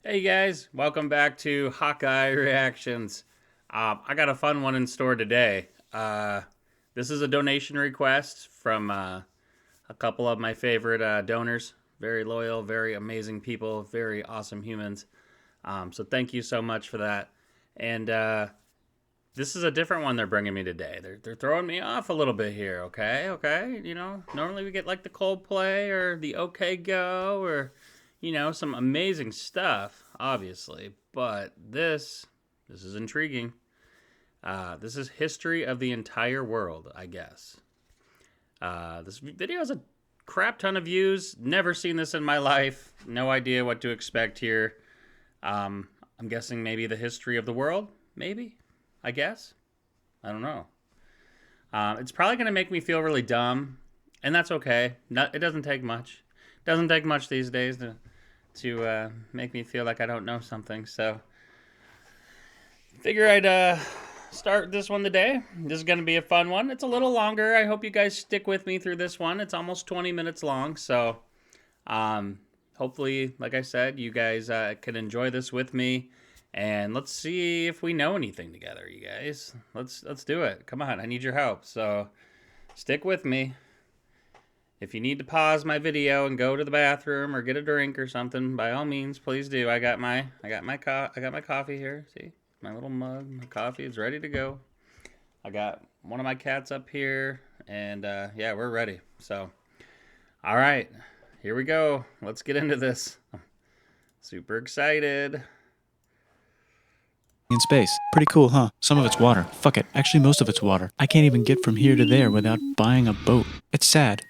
Hey guys, welcome back to Hawkeye Reactions. I got a fun one in store today. This is a donation request from a couple of my favorite donors. Very loyal, very amazing people, very awesome humans. So thank you so much for that. And this is a different one they're bringing me today. They're throwing me off a little bit here. Okay. Normally we get like the Coldplay or the OK Go or some amazing stuff, obviously, but this is intriguing. This is history of the entire world, I guess. This video has a crap ton of views. Never seen this in my life. No idea what to expect here. I'm guessing maybe the history of the world. Maybe. I guess. I don't know. It's probably going to make me feel really dumb, and that's okay. It doesn't take much. It doesn't take much these days to make me feel like I don't know something. So figure I'd start this one today. This is going to be a fun one. It's a little longer. I hope you guys stick with me through this one. It's almost 20 minutes long. So hopefully, like I said, you guys can enjoy this with me. And let's see if we know anything together, you guys. Let's do it. Come on, I need your help. So stick with me. If you need to pause my video and go to the bathroom or get a drink or something, by all means, please do. I got my coffee here. See, my little mug, my coffee is ready to go. I got one of my cats up here, and yeah, we're ready. So, all right, here we go. Let's get into this. Super excited. In space. Pretty cool, huh? Some of it's water. Fuck it. Actually, most of it's water. I can't even get from here to there without buying a boat. It's sad.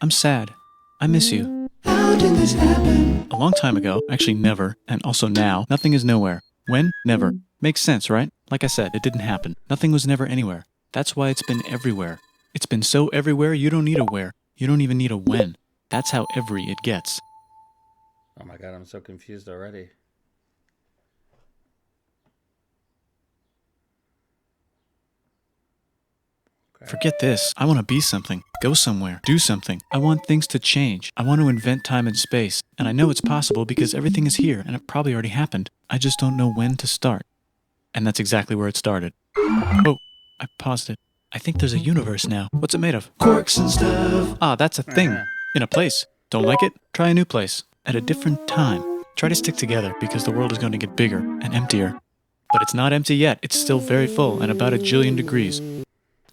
I'm sad. I miss you. How did this happen? A long time ago, actually never, and also now, nothing is nowhere. When? Never. Makes sense, right? Like I said, it didn't happen. Nothing was never anywhere. That's why it's been everywhere. It's been so everywhere you don't need a where. You don't even need a when. That's how every it gets. Oh my god, I'm so confused already. Forget this. I want to be something, go somewhere, do something. I want things to change. I want to invent time and space. And I know it's possible because everything is here and it probably already happened. I just don't know when to start. And that's exactly where it started. Oh, I paused it. I think there's a universe now. What's it made of? Quarks and stuff. Ah, that's a thing. In a place. Don't like it? Try a new place. At a different time. Try to stick together because the world is going to get bigger and emptier. But it's not empty yet. It's still very full and about 1,000,000,000 degrees.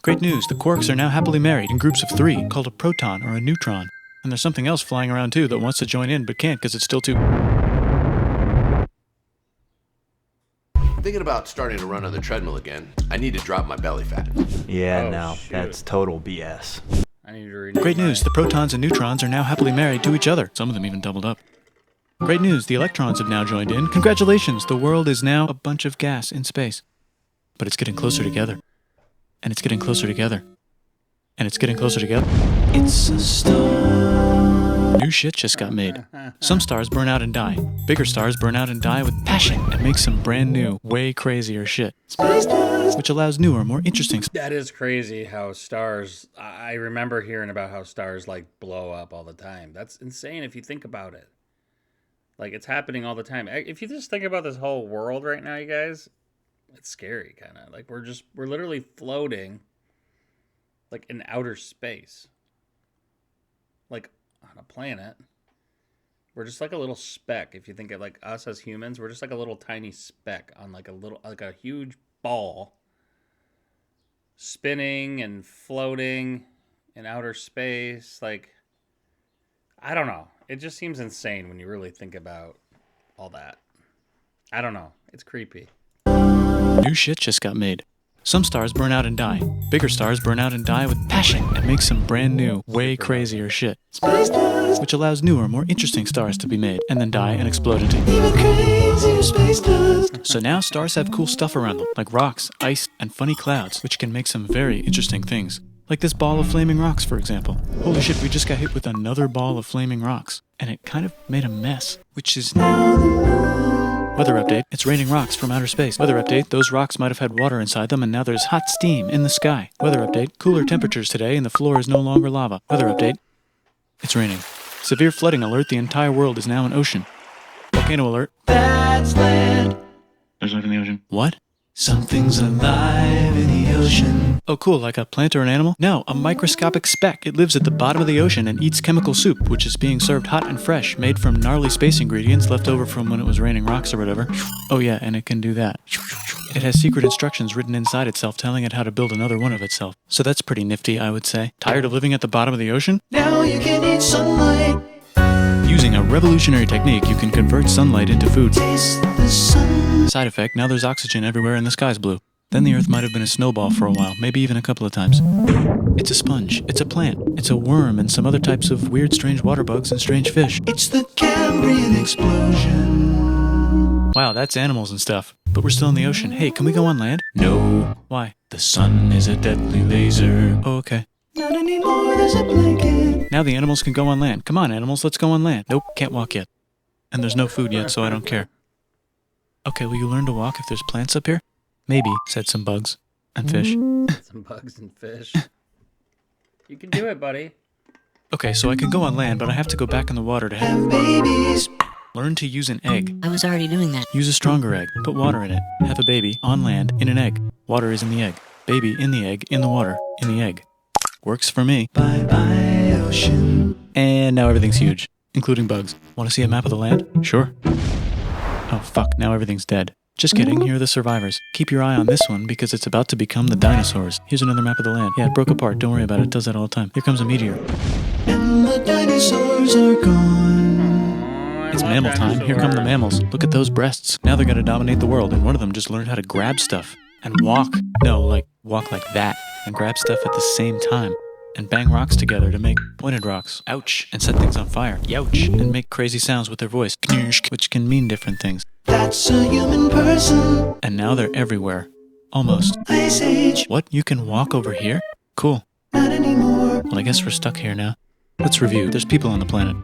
Great news, the quarks are now happily married in groups of 3, called a proton or a neutron. And there's something else flying around too that wants to join in but can't because it's still too... Thinking about starting to run on the treadmill again. I need to drop my belly fat. Yeah, Oh, no, shoot. that's total BS. I need to read. Great news, the protons and neutrons are now happily married to each other. Some of them even doubled up. Great news, the electrons have now joined in. Congratulations, the world is now a bunch of gas in space. But it's getting closer together. And it's getting closer together. And it's getting closer together. It's a star. New shit just got made. Some stars burn out and die. Bigger stars burn out and die with passion and make some brand new, way crazier shit. Space dust. Which allows newer, more interesting... That is crazy how stars, I remember hearing about how stars like blow up all the time. That's insane if you think about it. Like it's happening all the time. If you just think about this whole world right now, you guys, it's scary kind of. Like we're literally floating like in outer space. Like on a planet. We're just like a little speck. If you think of like us as humans, we're just like a little tiny speck on like a huge ball spinning and floating in outer space. Like, I don't know. It just seems insane when you really think about all that. I don't know. It's creepy. New shit just got made. Some stars burn out and die. Bigger stars burn out and die with passion and make some brand new, way crazier shit. Space dust. Which allows newer, more interesting stars to be made and then die and explode into even crazier space dust. So now stars have cool stuff around them, like rocks, ice, and funny clouds, which can make some very interesting things. Like this ball of flaming rocks, for example. Holy shit, we just got hit with another ball of flaming rocks. And it kind of made a mess, which is now the moon. Weather update, it's raining rocks from outer space. Weather update, those rocks might have had water inside them and now there's hot steam in the sky. Weather update, cooler temperatures today and the floor is no longer lava. Weather update, it's raining. Severe flooding alert, the entire world is now an ocean. Volcano alert. That's land. There's life in the ocean. What? Something's alive in the ocean. Oh, cool, like a plant or an animal? No, a microscopic speck. It lives at the bottom of the ocean and eats chemical soup, which is being served hot and fresh, made from gnarly space ingredients left over from when it was raining rocks or whatever. Oh yeah, and it can do that. It has secret instructions written inside itself telling it how to build another one of itself. So that's pretty nifty, I would say. Tired of living at the bottom of the ocean? Now you can eat sunlight. Using a revolutionary technique, you can convert sunlight into food. Taste the sun. Side effect, now there's oxygen everywhere and the sky's blue. Then the Earth might have been a snowball for a while, maybe even a couple of times. It's a sponge, it's a plant, it's a worm and some other types of weird strange water bugs and strange fish. It's the Cambrian explosion. Wow, that's animals and stuff. But we're still in the ocean. Hey, can we go on land? No. Why? The sun is a deadly laser. Oh, okay. Not anymore, there's a blanket. Now the animals can go on land. Come on, animals, let's go on land. Nope, can't walk yet. And there's no food yet, so I don't care. Okay, will you learn to walk if there's plants up here? Maybe, said some bugs and fish. Some bugs and fish. You can do it, buddy. Okay, so I can go on land, but I have to go back in the water to have babies. Learn to use an egg. I was already doing that. Use a stronger egg. Put water in it. Have a baby on land in an egg. Water is in the egg. Baby in the egg, in the water, in the egg. Works for me. Bye-bye, ocean. And now everything's huge, including bugs. Want to see a map of the land? Sure. Oh, fuck, now everything's dead. Just kidding, here are the survivors. Keep your eye on this one because it's about to become the dinosaurs. Here's another map of the land. Yeah, it broke apart, don't worry about it, it does that all the time. Here comes a meteor. And the dinosaurs are gone. It's mammal time, here come the mammals. Look at those breasts. Now they're gonna dominate the world, and one of them just learned how to grab stuff. And walk. No, like, walk like that. And grab stuff at the same time. And bang rocks together to make pointed rocks. Ouch. And set things on fire. Youch. And make crazy sounds with their voice. Which can mean different things. That's a human person. And now they're everywhere. Almost. Ice Age. What? You can walk over here? Cool. Not anymore. Well, I guess we're stuck here now. Let's review. There's people on the planet.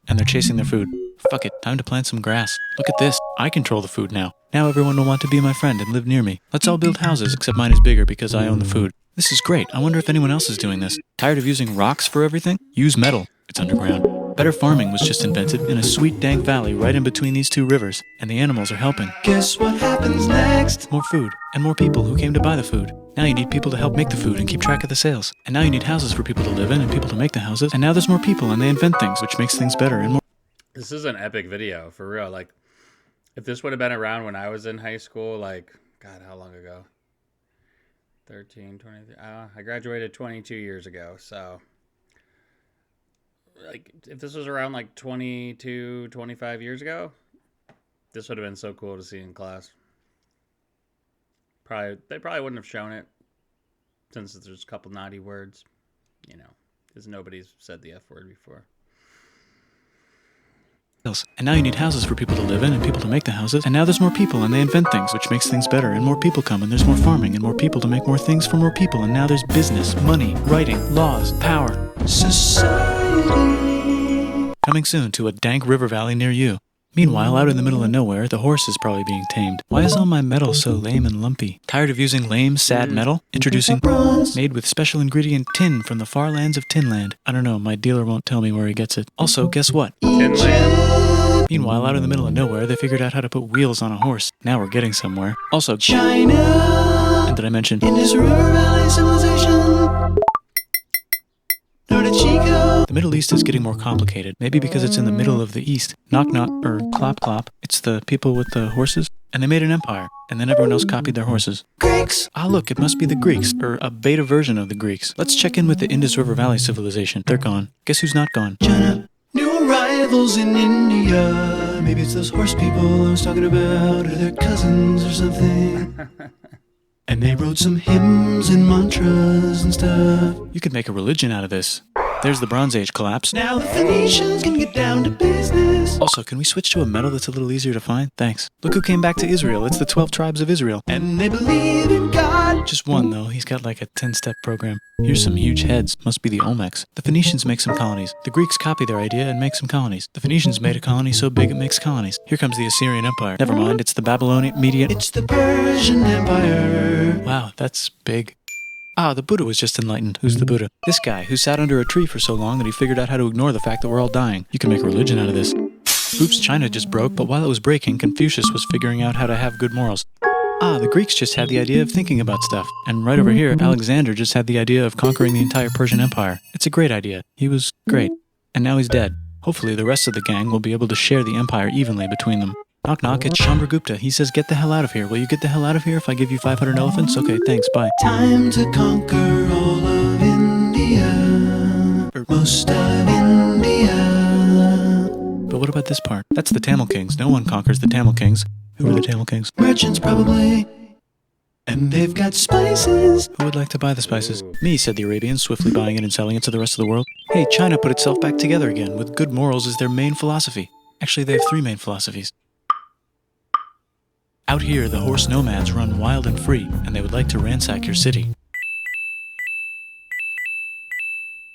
And they're chasing their food. Fuck it. Time to plant some grass. Look at this. I control the food now. Now everyone will want to be my friend and live near me. Let's all build houses, except mine is bigger because I own the food. This is great. I wonder if anyone else is doing this. Tired of using rocks for everything? Use metal. It's underground. Better farming was just invented in a sweet dank valley right in between these two rivers, and the animals are helping. Guess what happens next? More food, and more people who came to buy the food. Now you need people to help make the food and keep track of the sales. And now you need houses for people to live in and people to make the houses. And now there's more people and they invent things, which makes things better and more. This is an epic video, for real. Like, if this would have been around when I was in high school, like, God, how long ago? 13, 23. I graduated 22 years ago, so like if this was around like 22, 25 years ago, this would have been so cool to see in class. They probably wouldn't have shown it since there's a couple naughty words, you know, because nobody's said the F word before. And now you need houses for people to live in and people to make the houses. And now there's more people and they invent things, which makes things better. And more people come and there's more farming and more people to make more things for more people. And now there's business, money, writing, laws, power. Society. Coming soon to a dank river valley near you. Meanwhile, out in the middle of nowhere, the horse is probably being tamed. Why is all my metal so lame and lumpy? Tired of using lame, sad metal? Introducing bronze, made with special ingredient tin from the far lands of Tinland. I don't know, my dealer won't tell me where he gets it. Also, guess what? Tinland. Meanwhile, out in the middle of nowhere, they figured out how to put wheels on a horse. Now we're getting somewhere. Also, China! And did I mention Indus River Valley Civilization? The Middle East is getting more complicated, maybe because it's in the middle of the East. Knock knock, or clop clop, it's the people with the horses. And they made an empire, and then everyone else copied their horses. Greeks! Ah look, it must be the Greeks, or a beta version of the Greeks. Let's check in with the Indus River Valley Civilization. They're gone. Guess who's not gone? China. New arrivals in India. Maybe it's those horse people I was talking about, or their cousins or something. And they wrote some hymns and mantras and stuff. You could make a religion out of this. There's the Bronze Age collapse. Now the Phoenicians can get down to business. Also, can we switch to a metal that's a little easier to find? Thanks. Look who came back to Israel. It's the 12 tribes of Israel. And they believe in God. Just one, though. He's got like a 10-step program. Here's some huge heads. Must be the Olmecs. The Phoenicians make some colonies. The Greeks copy their idea and make some colonies. The Phoenicians made a colony so big it makes colonies. Here comes the Assyrian Empire. Never mind, it's the Babylonian Median. It's the Persian Empire. Wow, that's big. Ah, the Buddha was just enlightened. Who's the Buddha? This guy, who sat under a tree for so long that he figured out how to ignore the fact that we're all dying. You can make a religion out of this. Oops, China just broke, but while it was breaking, Confucius was figuring out how to have good morals. Ah, the Greeks just had the idea of thinking about stuff. And right over here, Alexander just had the idea of conquering the entire Persian Empire. It's a great idea. He was great. And now he's dead. Hopefully the rest of the gang will be able to share the empire evenly between them. Knock knock, it's Chandragupta. He says, get the hell out of here. Will you get the hell out of here if I give you 500 elephants? Okay, thanks, bye. Time to conquer all of India. Or most of India. But what about this part? That's the Tamil Kings. No one conquers the Tamil Kings. Who are the Tamil Kings? Merchants, probably. And they've got spices. Who would like to buy the spices? Me, said the Arabians, swiftly buying it and selling it to the rest of the world. Hey, China put itself back together again, with good morals as their main philosophy. Actually, they have 3 main philosophies. Out here, the horse nomads run wild and free, and they would like to ransack your city.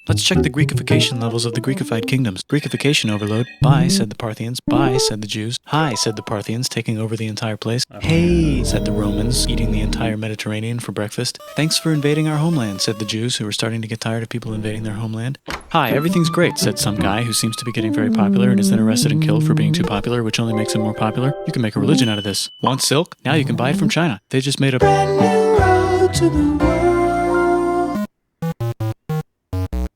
Let's check the Greekification levels of the Greekified kingdoms. Greekification overload. Bye, said the Parthians. Bye, said the Jews. Hi, said the Parthians, taking over the entire place. Hey, said the Romans, eating the entire Mediterranean for breakfast. Thanks for invading our homeland, said the Jews, who were starting to get tired of people invading their homeland. Hi, everything's great, said some guy who seems to be getting very popular and is then arrested and killed for being too popular, which only makes him more popular. You can make a religion out of this. Want silk? Now you can buy it from China. They just made a brand new road to the world.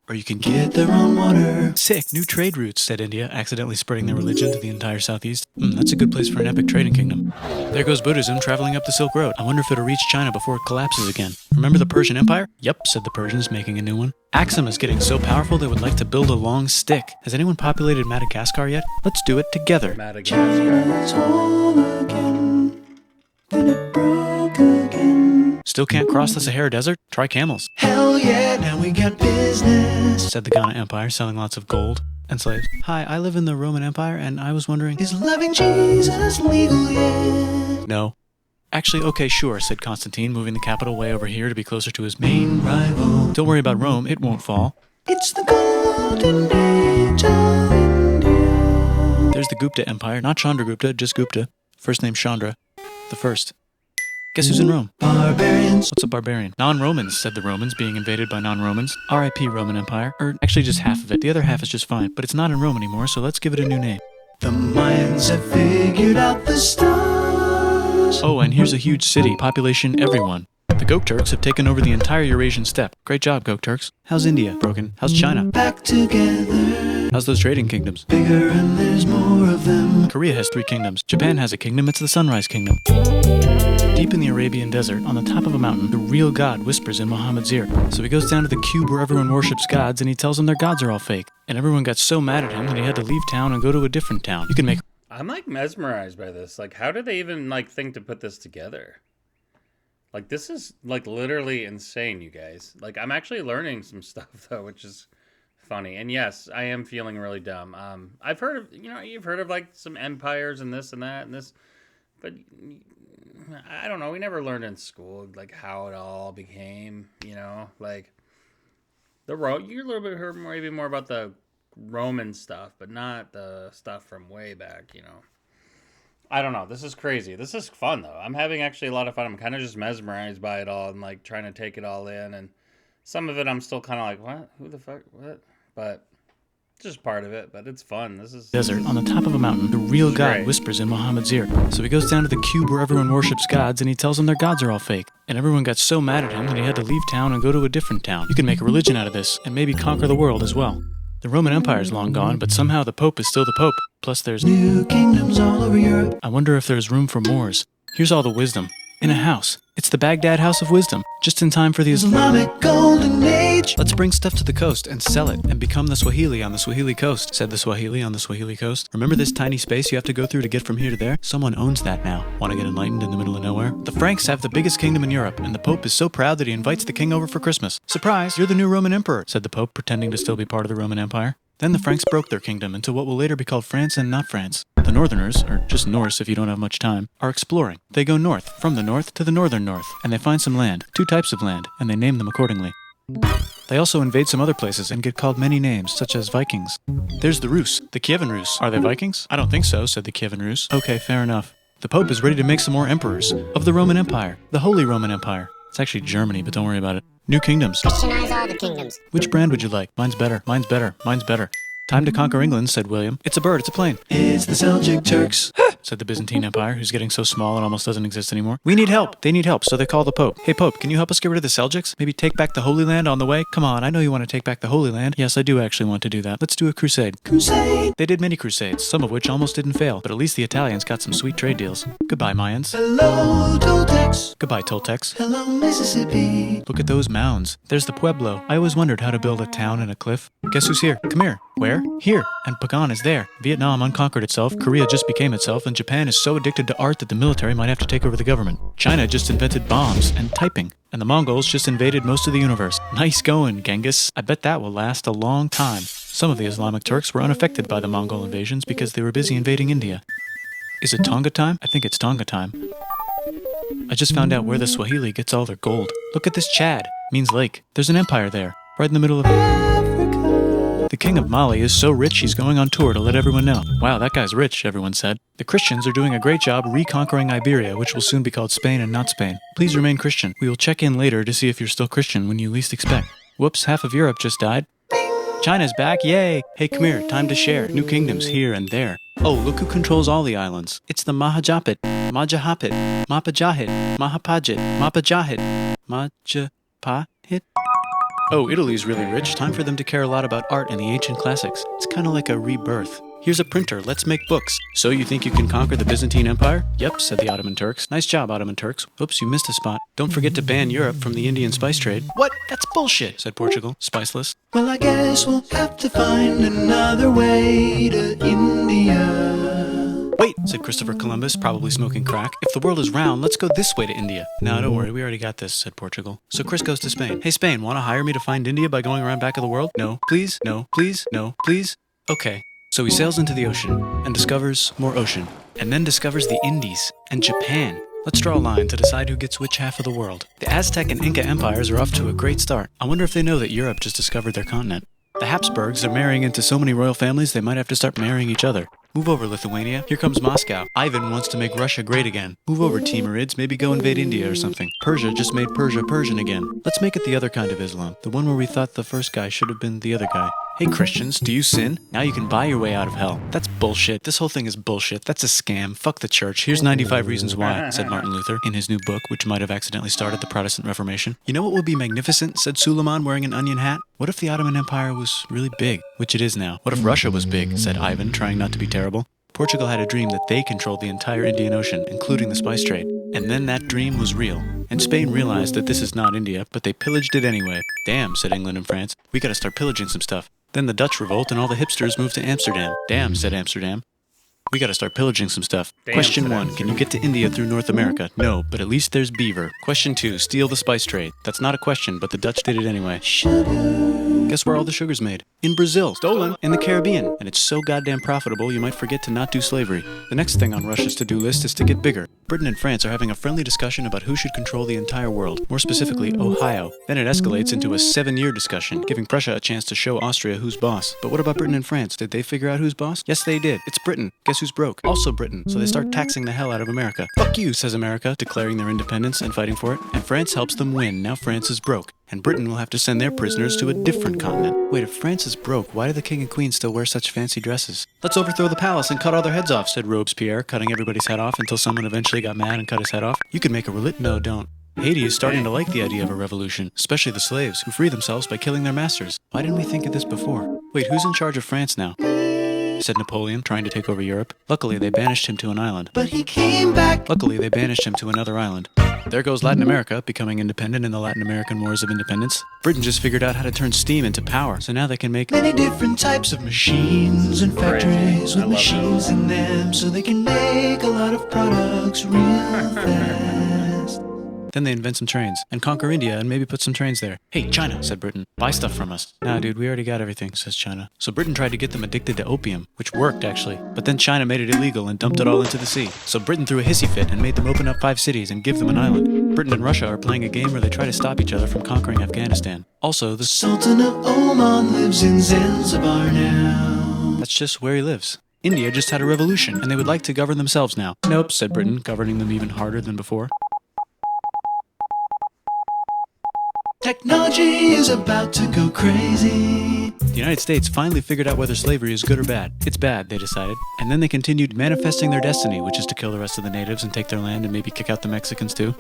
Or you can get their own water. Sick, new trade routes, said India, accidentally spreading their religion to the entire southeast. That's a good place for an epic trading kingdom. There goes Buddhism traveling up the Silk Road. I wonder if it'll reach China before it collapses again. Remember the Persian Empire? Yep, said the Persians, making a new one. Axum is getting so powerful they would like to build a long stick. Has anyone populated Madagascar yet? Let's do it together. Madagascar. Still can't cross the Sahara Desert? Try camels. Hell yeah, now we got business, said the Ghana Empire, selling lots of gold and slaves. Hi, I live in the Roman Empire, and I was wondering, is loving Jesus legal yet? No. Actually, okay, sure, said Constantine, moving the capital way over here to be closer to his main rival. Don't worry about Rome, it won't fall. It's the golden age of India. There's the Gupta Empire, not Chandragupta, just Gupta. First name Chandra. The first. Guess who's in Rome? Barbarians. What's a barbarian? Non-Romans, said the Romans, being invaded by non-Romans. R.I.P. Roman Empire. Or actually just half of it. The other half is just fine. But it's not in Rome anymore, so let's give it a new name. The Mayans have figured out the stars. Oh, and here's a huge city. Population everyone. The Gok Turks have taken over the entire Eurasian steppe. Great job, Gok Turks. How's India? Broken. How's China? Back together. How's those trading kingdoms? Bigger and there's more of them. Korea has 3 kingdoms. Japan has a kingdom. It's the Sunrise Kingdom. Deep in the Arabian desert, on the top of a mountain, the real God whispers in Muhammad's ear. So he goes down to the cube where everyone worships gods, and he tells them their gods are all fake. And everyone got so mad at him that he had to leave town and go to a different town. You can make... I'm like mesmerized by this. Like, how did they even like think to put this together? Like, this is like literally insane, you guys. Like, I'm actually learning some stuff though, which is funny. And yes, I am feeling really dumb. I've heard of, you've heard of like some empires and this and that and this, but I don't know. We never learned in school like how it all became. Like you're a little bit heard maybe more about the Roman stuff, but not the stuff from way back. I don't know. This is crazy. This is fun though. I'm having actually a lot of fun. I'm kind of just mesmerized by it all and like trying to take it all in. And some of it I'm still kind of like, what? Who the fuck? What? But it's just part of it. But it's fun. This is desert on the top of a mountain. The real God great. Whispers in Muhammad's ear. So he goes down to the cube where everyone worships gods, and he tells them their gods are all fake. And everyone got so mad at him that he had to leave town and go to a different town. You can make a religion out of this and maybe conquer the world as well. The Roman Empire is long gone, but somehow the Pope is still the Pope. Plus there's new kingdoms all over Europe. I wonder if there's room for Moors. Here's all the wisdom. In a house. It's the Baghdad House of Wisdom. Just in time for the Islamic Golden Age. Let's bring stuff to the coast and sell it and become the Swahili on the Swahili coast, said the Swahili on the Swahili coast. Remember this tiny space you have to go through to get from here to there? Someone owns that now. Want to get enlightened in the middle of nowhere? The Franks have the biggest kingdom in Europe, and the Pope is so proud that he invites the king over for Christmas. Surprise, you're the new Roman emperor, said the Pope, pretending to still be part of the Roman Empire. Then the Franks broke their kingdom into what will later be called France and not France. The Northerners, or just Norse if you don't have much time, are exploring. They go north, from the north to the northern north, and they find some land, 2 types of land, and they name them accordingly. They also invade some other places and get called many names, such as Vikings. There's the Rus, the Kievan Rus. Are they Vikings? I don't think so, said the Kievan Rus. Okay, fair enough. The Pope is ready to make some more emperors of the Roman Empire, the Holy Roman Empire. It's actually Germany, but don't worry about it. New kingdoms. Christianize all the kingdoms. Which brand would you like? Mine's better. Mine's better. Mine's better. Time to conquer England, said William. It's a bird, it's a plane. It's the Seljuk Turks, said the Byzantine Empire, who's getting so small it almost doesn't exist anymore. We need help. They need help, so they call the Pope. Hey, Pope, can you help us get rid of the Seljuks? Maybe take back the Holy Land on the way? Come on, I know you want to take back the Holy Land. Yes, I do actually want to do that. Let's do a crusade. Crusade! They did many crusades, some of which almost didn't fail, but at least the Italians got some sweet trade deals. Goodbye, Mayans. Hello, Toltecs. Goodbye, Toltecs. Hello, Mississippi. Look at those mounds. There's the Pueblo. I always wondered how to build a town in a cliff. Guess who's here? Come here. Where? Here. And Pagan is there. Vietnam unconquered itself, Korea just became itself, and Japan is so addicted to art that the military might have to take over the government. China just invented bombs and typing. And the Mongols just invaded most of the universe. Nice going, Genghis. I bet that will last a long time. Some of the Islamic Turks were unaffected by the Mongol invasions because they were busy invading India. Is it Tonga time? I think it's Tonga time. I just found out where the Swahili gets all their gold. Look at this Chad. Means lake. There's an empire there. Right in the middle of Africa. The king of Mali is so rich he's going on tour to let everyone know. Wow, that guy's rich, everyone said. The Christians are doing a great job reconquering Iberia, which will soon be called Spain and not Spain. Please remain Christian. We will check in later to see if you're still Christian when you least expect. Whoops, half of Europe just died. China's back, yay! Hey, come here, time to share. New kingdoms here and there. Oh, look who controls all the islands. It's the Mahajapit, Majahapit, Mapajahit, Mahapajit, Mapajahit, Majapahit. Oh, Italy's really rich. Time for them to care a lot about art and the ancient classics. It's kind of like a rebirth. Here's a printer, let's make books. So you think you can conquer the Byzantine Empire? Yep, said the Ottoman Turks. Nice job, Ottoman Turks. Oops, you missed a spot. Don't forget to ban Europe from the Indian spice trade. What? That's bullshit, said Portugal, spiceless. Well, I guess we'll have to find another way to India. Wait, said Christopher Columbus, probably smoking crack. If the world is round, let's go this way to India. No, don't worry, we already got this, said Portugal. So Chris goes to Spain. Hey, Spain, want to hire me to find India by going around back of the world? No, please, no, please, no, please. Okay. So he sails into the ocean and discovers more ocean, and then discovers the Indies and Japan. Let's draw a line to decide who gets which half of the world. The Aztec and Inca empires are off to a great start. I wonder if they know that Europe just discovered their continent. The Habsburgs are marrying into so many royal families they might have to start marrying each other. Move over, Lithuania. Here comes Moscow. Ivan wants to make Russia great again. Move over, Timurids. Maybe go invade India or something. Persia just made Persia Persian again. Let's make it the other kind of Islam. The one where we thought the first guy should have been the other guy. Hey Christians, do you sin? Now you can buy your way out of hell. That's bullshit. This whole thing is bullshit. That's a scam. Fuck the church. Here's 95 reasons why, said Martin Luther in his new book, which might have accidentally started the Protestant Reformation. You know what would be magnificent, said Suleiman wearing an onion hat? What if the Ottoman Empire was really big? Which it is now. What if Russia was big, said Ivan, trying not to be terrible. Portugal had a dream that they controlled the entire Indian Ocean, including the spice trade. And then that dream was real. And Spain realized that this is not India, but they pillaged it anyway. Damn, said England and France. We gotta start pillaging some stuff. Then the Dutch revolt and all the hipsters moved to Amsterdam. Damn, said Amsterdam. We gotta start pillaging some stuff. Damn, Question 1, can you get to India through North America? No, but at least there's beaver. Question 2, steal the spice trade. That's not a question, but the Dutch did it anyway. Guess where all the sugar's made? In Brazil. Stolen. In the Caribbean. And it's so goddamn profitable you might forget to not do slavery. The next thing on Russia's to-do list is to get bigger. Britain and France are having a friendly discussion about who should control the entire world, more specifically Ohio. Then it escalates into a 7-year discussion, giving Prussia a chance to show Austria who's boss. But what about Britain and France? Did they figure out who's boss? Yes, they did. It's Britain. Guess who's broke? Also Britain. So they start taxing the hell out of America. Fuck you, says America, declaring their independence and fighting for it. And France helps them win. Now France is broke. And Britain will have to send their prisoners to a different continent. Wait, if France is broke, why do the king and queen still wear such fancy dresses? Let's overthrow the palace and cut all their heads off, said Robespierre, cutting everybody's head off until someone eventually got mad and cut his head off. You could make a No, don't. Haiti is starting to like the idea of a revolution, especially the slaves, who free themselves by killing their masters. Why didn't we think of this before? Wait, who's in charge of France now? Said Napoleon, trying to take over Europe. Luckily, they banished him to an island. But he came back! Luckily, they banished him to another island. There goes Latin America, becoming independent in the Latin American Wars of Independence. Britain just figured out how to turn steam into power, so now they can make many different types of machines and factories with machines in them, so they can make a lot of products real fast. Then they invent some trains, and conquer India and maybe put some trains there. Hey, China, said Britain, buy stuff from us. Nah, dude, we already got everything, says China. So Britain tried to get them addicted to opium, which worked, actually. But then China made it illegal and dumped it all into the sea. So Britain threw a hissy fit and made them open up 5 cities and give them an island. Britain and Russia are playing a game where they try to stop each other from conquering Afghanistan. Also, the Sultan of Oman lives in Zanzibar now. That's just where he lives. India just had a revolution, and they would like to govern themselves now. Nope, said Britain, governing them even harder than before. Technology is about to go crazy. The United States finally figured out whether slavery is good or bad. It's bad, they decided. And then they continued manifesting their destiny, which is to kill the rest of the natives and take their land and maybe kick out the Mexicans too.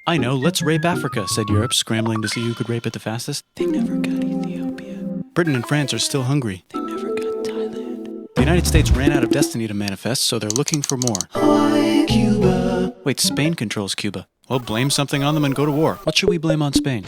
I know, let's rape Africa, said Europe, scrambling to see who could rape it the fastest. They never got Ethiopia. Britain and France are still hungry. They never got Thailand. The United States ran out of destiny to manifest, so they're looking for more. Hawaii, Cuba. Wait, Spain controls Cuba. Well, blame something on them and go to war. What should we blame on Spain?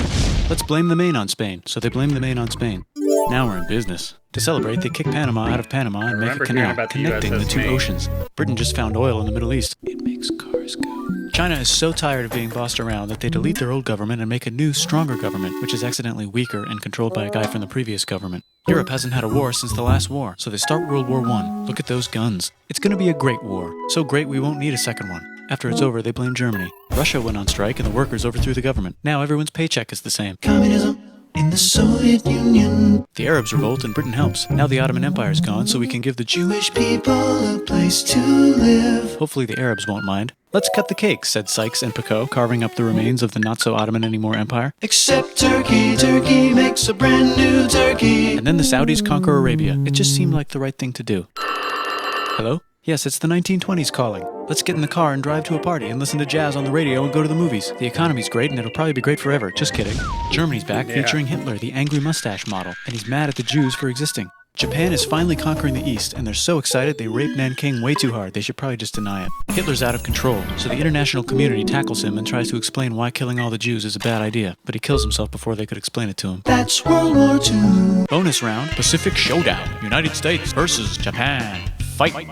Let's blame the Maine on Spain. So they blame the Maine on Spain. Now we're in business. To celebrate, they kick Panama out of Panama and make a canal connecting the two oceans. Britain just found oil in the Middle East. It makes cars go. China is so tired of being bossed around that they delete their old government and make a new, stronger government, which is accidentally weaker and controlled by a guy from the previous government. Europe hasn't had a war since the last war, so they start World War I. Look at those guns. It's going to be a great war. So great we won't need a second one. After it's over, they blame Germany. Russia went on strike and the workers overthrew the government. Now everyone's paycheck is the same. Communism in the Soviet Union. The Arabs revolt and Britain helps. Now the Ottoman Empire's gone, so we can give the Jewish people a place to live. Hopefully the Arabs won't mind. Let's cut the cake, said Sykes and Picot, carving up the remains of the not-so-Ottoman-anymore empire. Except Turkey. Turkey makes a brand new Turkey. And then the Saudis conquer Arabia. It just seemed like the right thing to do. Hello? Yes, it's the 1920s calling. Let's get in the car and drive to a party and listen to jazz on the radio and go to the movies. The economy's great and it'll probably be great forever. Just kidding. Germany's back, featuring Hitler, the angry mustache model, and he's mad at the Jews for existing. Japan is finally conquering the East, and they're so excited they rape Nanking way too hard. They should probably just deny it. Hitler's out of control, so the international community tackles him and tries to explain why killing all the Jews is a bad idea, but he kills himself before they could explain it to him. That's World War II. Bonus round, Pacific Showdown. United States versus Japan. Fight.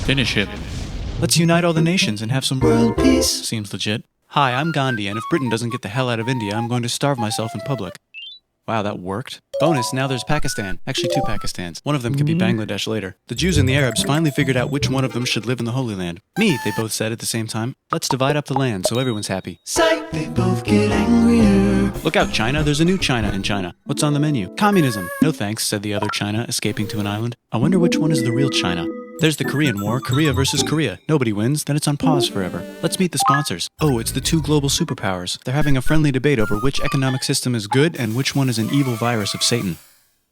Finish him. Let's unite all the nations and have some world peace. Seems legit. Hi, I'm Gandhi, and if Britain doesn't get the hell out of India, I'm going to starve myself in public. Wow, that worked. Bonus, now there's Pakistan. Actually, two Pakistans. One of them could be Bangladesh later. The Jews and the Arabs finally figured out which one of them should live in the Holy Land. Me, they both said at the same time. Let's divide up the land so everyone's happy. Psych! They both get angrier. Look out, China. There's a new China in China. What's on the menu? Communism. No thanks, said the other China, escaping to an island. I wonder which one is the real China. There's the Korean War, Korea versus Korea. Nobody wins, then it's on pause forever. Let's meet the sponsors. Oh, it's the two global superpowers. They're having a friendly debate over which economic system is good and which one is an evil virus of Satan.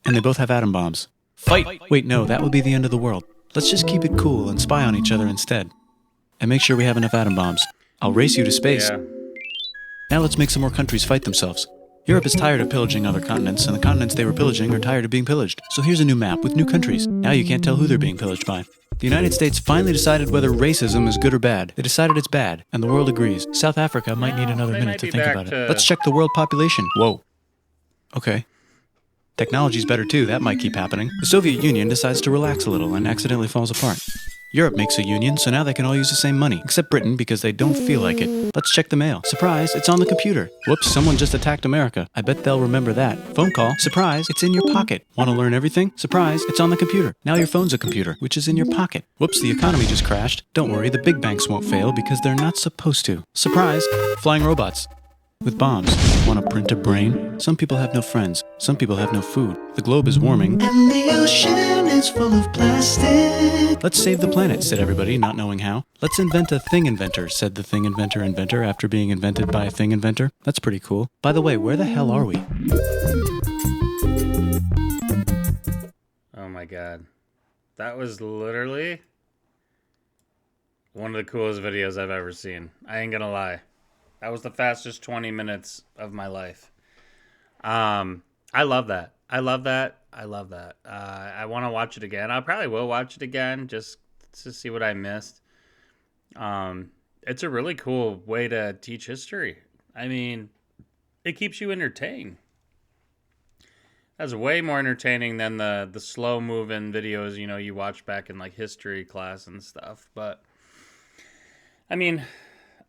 And they both have atom bombs. Fight! Wait, no, that would be the end of the world. Let's just keep it cool and spy on each other instead. And make sure we have enough atom bombs. I'll race you to space. Yeah. Now let's make some more countries fight themselves. Europe is tired of pillaging other continents, and the continents they were pillaging are tired of being pillaged. So here's a new map with new countries. Now you can't tell who they're being pillaged by. The United States finally decided whether racism is good or bad. They decided it's bad, and the world agrees. South Africa might need another they minute might to be think back about it. to- Let's check the world population. Whoa. Okay. Technology's better too, that might keep happening. The Soviet Union decides to relax a little and accidentally falls apart. Europe makes a union, so now they can all use the same money, except Britain because they don't feel like it. Let's check the mail. Surprise, it's on the computer. Whoops, someone just attacked America. I bet they'll remember that. Phone call. Surprise, it's in your pocket. Want to learn everything? Surprise, it's on the computer. Now your phone's a computer, which is in your pocket. Whoops, the economy just crashed. Don't worry, the big banks won't fail because they're not supposed to. Surprise, flying robots. With bombs. Want to print a brain? Some people have no friends. Some people have no food. The globe is warming. And the ocean is full of plastic. Let's save the planet, said everybody, not knowing how. Let's invent a thing inventor, said the thing inventor after being invented by a thing inventor. That's pretty cool. By the way, where the hell are we? Oh my god. That was literally one of the coolest videos I've ever seen. I ain't gonna lie. That was the fastest 20 minutes of my life. I love that. I love that. I love that. I want to watch it again. I probably will watch it again just to see what I missed. It's a really cool way to teach history. I mean, it keeps you entertained. That's way more entertaining than the slow moving videos, you know, you watch back in like history class and stuff. But I mean,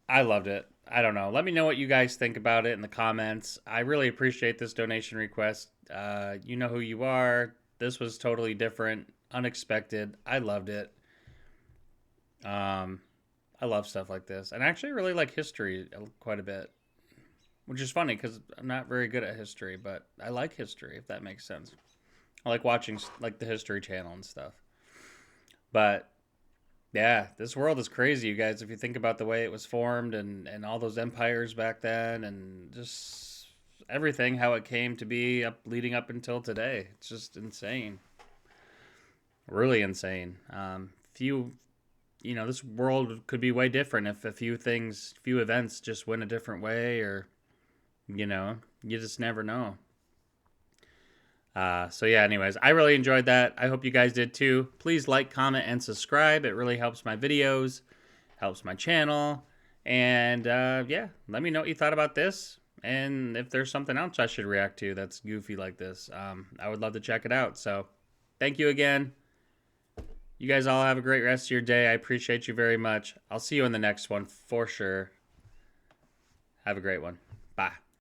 I loved it. I don't know. Let me know what you guys think about it in the comments. I really appreciate this donation request. You know who you are. This was totally different, unexpected. I loved it. I love stuff like this. And I actually really like history quite a bit, which is funny because I'm not very good at history, but I like history, if that makes sense. I like watching like the History Channel and stuff. But Yeah, this world is crazy, you guys. If you think about the way it was formed and all those empires back then and just everything, how it came to be up leading up until today. It's just insane. Really insane. Few, this world could be way different if a few things, few events just went a different way or, you just never know. So yeah, anyways, I really enjoyed that. I hope you guys did too. Please like, comment, and subscribe. It really helps my videos, helps my channel. And yeah, let me know what you thought about this. And if there's something else I should react to that's goofy like this, I would love to check it out. So thank you again. You guys all have a great rest of your day. I appreciate you very much. I'll see you in the next one for sure. Have a great one. Bye.